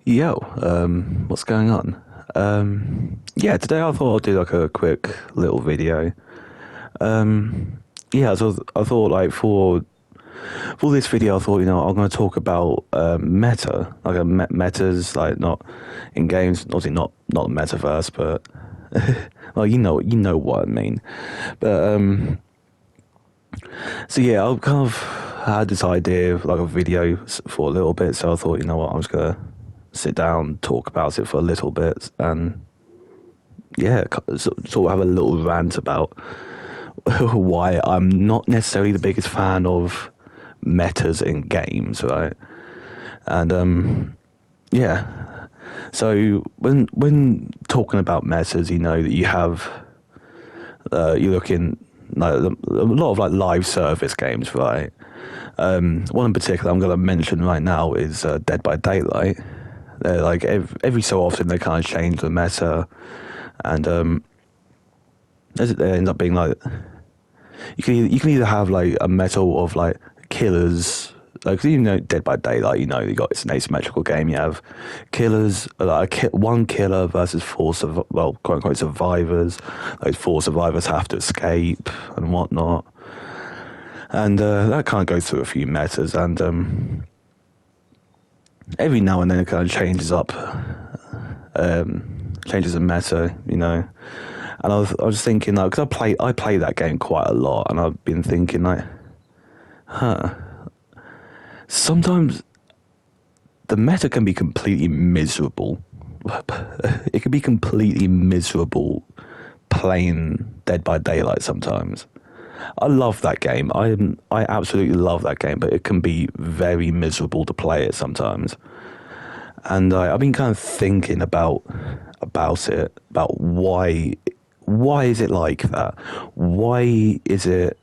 Yo, what's going on? Yeah, today I thought I'd do like a quick little video. Yeah, so I thought like for this video, I thought I'm going to talk about meta, like metas, like not in games, obviously not the metaverse, but well, you know what I mean. But so yeah, I kind of had this idea of like a video for a little bit, so I thought, you know what, I'm just gonna sit down, talk about it for a little bit, and yeah, sort of have a little rant about why I'm not necessarily the biggest fan of metas in games, right? And yeah, so when talking about metas, you know that you have you look in like a lot of like live service games, right? One in particular I'm going to mention right now is Dead by Daylight. They're like every so often they kind of change the meta, and it ends up being like you can either have like a meta of like killers, like Dead by Daylight, you got it's an asymmetrical game. You have killers, like one killer versus well, quote unquote survivors. Like four survivors have to escape and whatnot, and that kind of goes through a few metas, and every now and then it kind of changes up, changes the meta, And I was thinking, like, because I play that game quite a lot, and I've been thinking, like, sometimes the meta can be completely miserable. It can be completely miserable playing Dead by Daylight sometimes. I love that game. I absolutely love that game, but it can be very miserable to play it sometimes. And I've been kind of thinking about it, about why is it like that? Why is it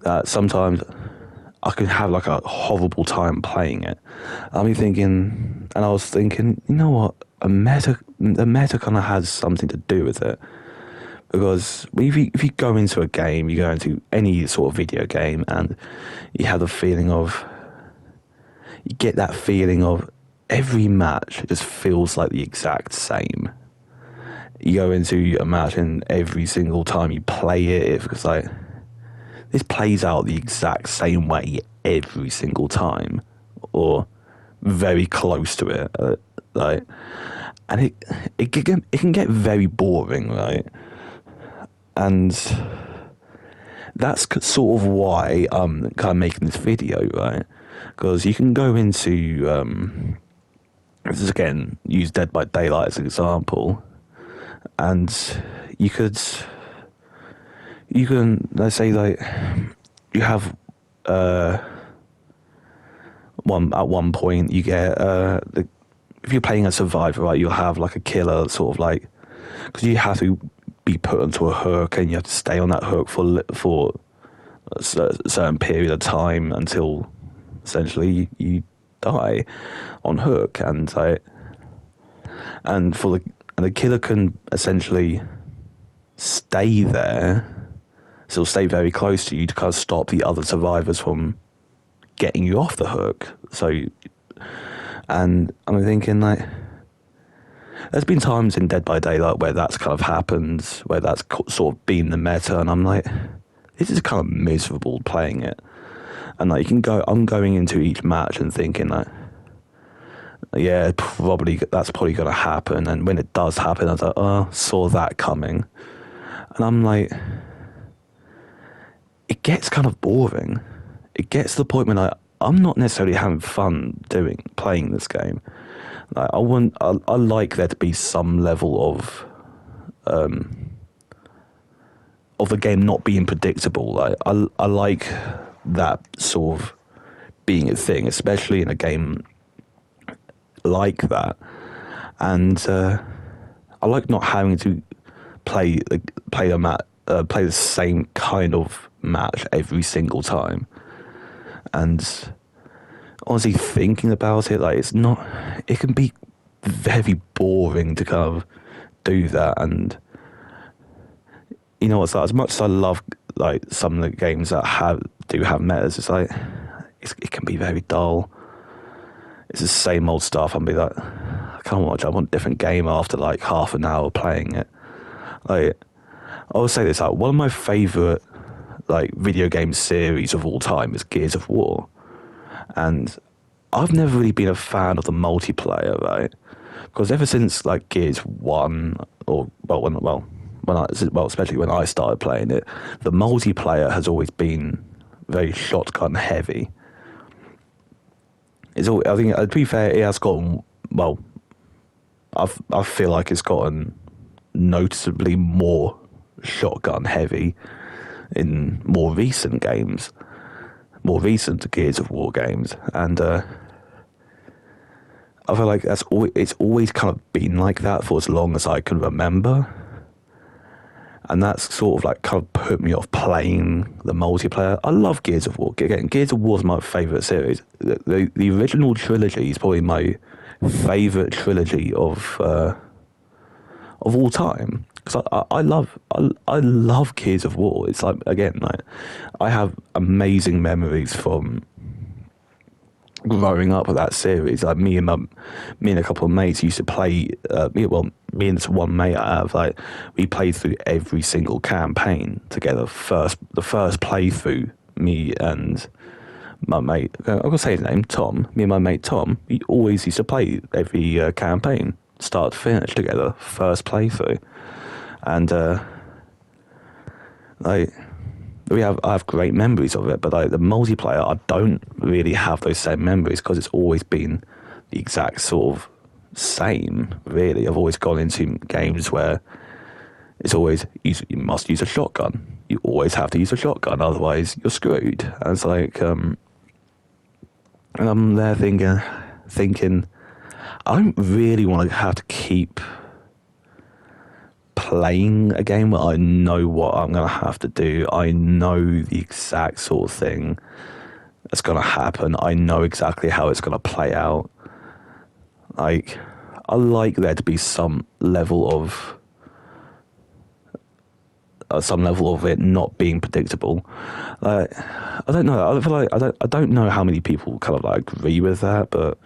that sometimes I can have like a horrible time playing it? I was thinking, you know what? The meta kind of has something to do with it. Because if you go into a game, you go into any sort of video game, and you have you get that feeling of every match just feels like the exact same. You go into a match, and every single time you play it feels like this plays out the exact same way every single time, or very close to it. And it can get very boring, right? And that's sort of why I'm kind of making this video, right? Because you can go into, this is again, use Dead by Daylight as an example, and you can, let's say, like, you have, at one point, you get, if you're playing a survivor, right, you'll have like a killer, sort of like, because you have to be put onto a hook, and you have to stay on that hook for a certain period of time until essentially you die on hook, and the killer can essentially stay there, so stay very close to you to kind of stop the other survivors from getting you off the hook. And I'm thinking, like, there's been times in Dead by Daylight where that's kind of happened, where that's sort of been the meta, and I'm like, this is kind of miserable playing it. And like, I'm going into each match and thinking, like, yeah, that's probably going to happen. And when it does happen, I was like, oh, saw that coming. And I'm like, it gets kind of boring. It gets to the point when I'm not necessarily having fun playing this game. Like, I like there to be some level of the game not being predictable. Like, I like that sort of being a thing, especially in a game like that. And I like not having to play the same kind of match every single time. And honestly, thinking about it, like, it can be very boring to kind of do that. And you know what's like, as much as I love like some of the games that do have metas, it's like it can be very dull. It's the same old stuff. I'll be like, kind of want to jump on a different game after like half an hour playing it. Like, I will say this, like, one of my favourite like video game series of all time is Gears of War. And I've never really been a fan of the multiplayer, right? Because ever since like Gears 1, or especially when I started playing it, the multiplayer has always been very shotgun heavy. I think, to be fair, it has gotten, well, I feel like it's gotten noticeably more shotgun heavy in more recent games, more recent Gears of War games, and I feel like it's always kind of been like that for as long as I can remember, and that's sort of like kind of put me off playing the multiplayer. I love Gears of War. Again, Gears of War is my favourite series. The original trilogy is probably my favourite trilogy of all time. Because I love Gears of War. It's like, again, like, I have amazing memories from growing up with that series. Like me and a couple of mates used to play. Me and this one mate I have, like, we played through every single campaign together. The first playthrough, me and my mate, I'm gonna say his name, Tom. Me and my mate Tom, we always used to play every campaign, start to finish together. First playthrough, and like. I have great memories of it, but like the multiplayer, I don't really have those same memories because it's always been the exact sort of same, really. I've always gone into games where it's always, you must use a shotgun. You always have to use a shotgun, otherwise you're screwed. And it's like, and I'm there thinking, I don't really want to have to keep playing a game where I know what I'm going to have to do. I know the exact sort of thing that's going to happen. I know exactly how it's going to play out. Like, I like there to be some level of it not being predictable. Like, I don't know. I feel like I don't know how many people kind of like agree with that, but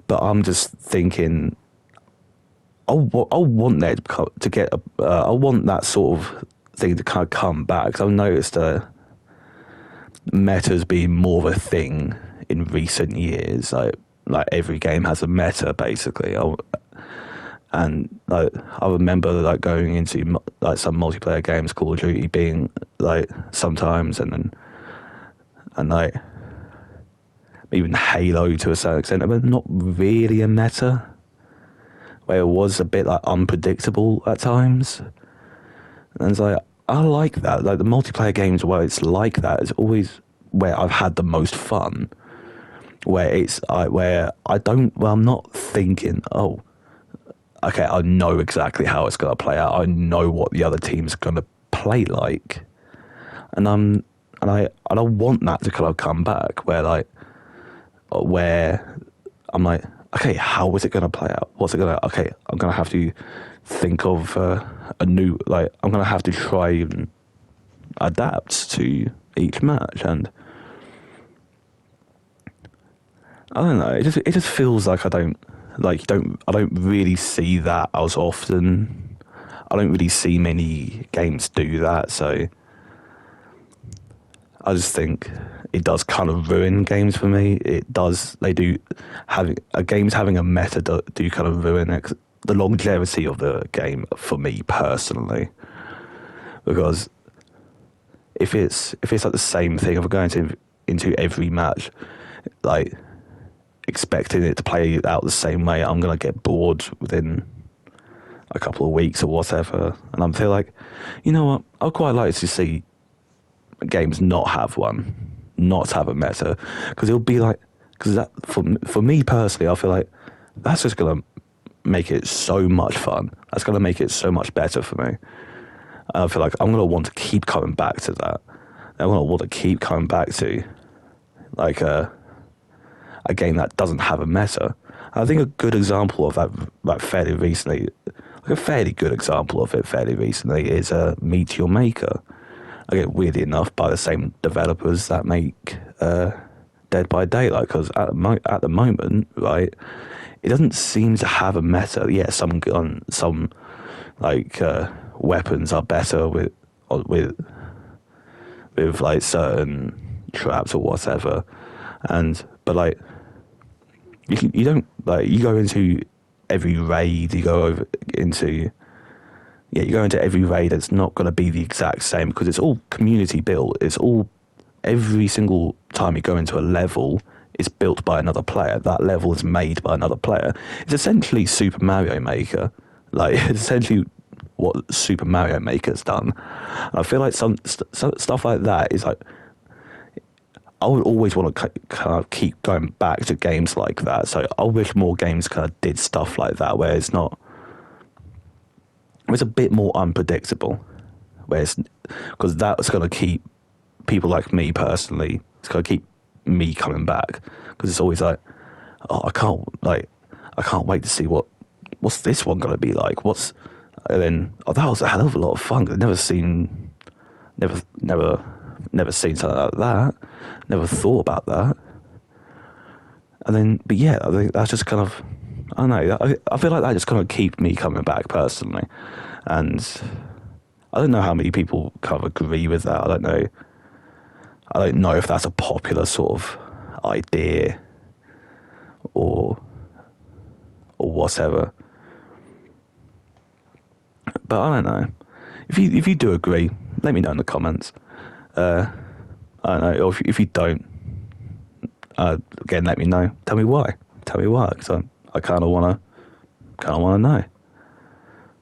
I'm just thinking, I want that to get. I want that sort of thing to kind of come back. Because I've noticed meta's been more of a thing in recent years. Like every game has a meta basically. And like I remember like going into like some multiplayer games, Call of Duty being like sometimes, and like even Halo to a certain extent, but not really a meta, where it was a bit like unpredictable at times. And it's like, I like that. Like the multiplayer games where it's like that is always where I've had the most fun. Where it's I'm not thinking, oh, okay, I know exactly how it's going to play out. I know what the other team's going to play like. And I want that to kind of come back where I'm like, okay, how is it going to play out? What's it going to... Okay, I'm going to have to think of a new... Like, I'm going to have to try and adapt to each match. And I don't know. It just feels like I don't really see that as often. I don't really see many games do that. So I just think it does kind of ruin games for me. It does. Games having a meta do kind of ruin it, the longevity of the game for me personally. Because if it's like the same thing, if we're going into every match, like expecting it to play out the same way, I'm gonna get bored within a couple of weeks or whatever. And I'm feel like, you know what? I'd quite like to see games not have a meta, because it'll be like, because that for me personally, I feel like that's just gonna make it so much fun. That's gonna make it so much better for me. I feel like I'm gonna want to keep coming back to that. I'm gonna want to keep coming back to like a game that doesn't have a meta. I think a good example of that, like fairly recently, like a fairly good example of it fairly recently is Meet Your Maker. Again, weirdly enough, by the same developers that make Dead by Daylight, because at the moment, right, it doesn't seem to have a meta. Yeah, some like weapons are better with like certain traps or whatever, but like you don't, like, you go into every raid, you go into every raid. It's not going to be the exact same because it's all community built. It's all, every single time you go into a level, it's built by another player. That level is made by another player. It's essentially Super Mario Maker. Like, it's essentially what Super Mario Maker's done. And I feel like some stuff like that is like, I would always want to kind of keep going back to games like that. So I wish more games kind of did stuff like that, where it's a bit more unpredictable. Because that's going to keep people like me personally, it's going to keep me coming back. Because it's always like, oh, I can't wait to see what's this one going to be like. And then, oh, that was a hell of a lot of fun. I've never seen something like that. Never thought about that. And then, but yeah, I think that's just kind of, I don't know. I feel like that just kind of keeps me coming back personally. And I don't know how many people kind of agree with that. I don't know if that's a popular sort of idea or whatever. But I don't know. If you do agree, let me know in the comments. I don't know. Or if you don't, again, let me know. Tell me why. Because I kind of want to know.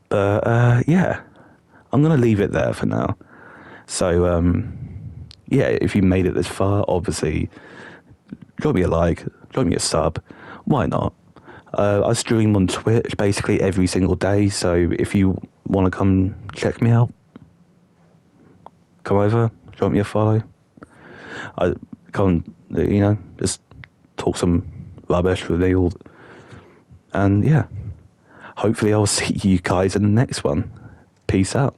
But yeah, I'm gonna leave it there for now. So yeah, if you made it this far, obviously, drop me a like, drop me a sub. Why not? I stream on Twitch basically every single day. So if you want to come check me out, come over, drop me a follow. I come, just talk some rubbish with me, and yeah, hopefully I'll see you guys in the next one. Peace out.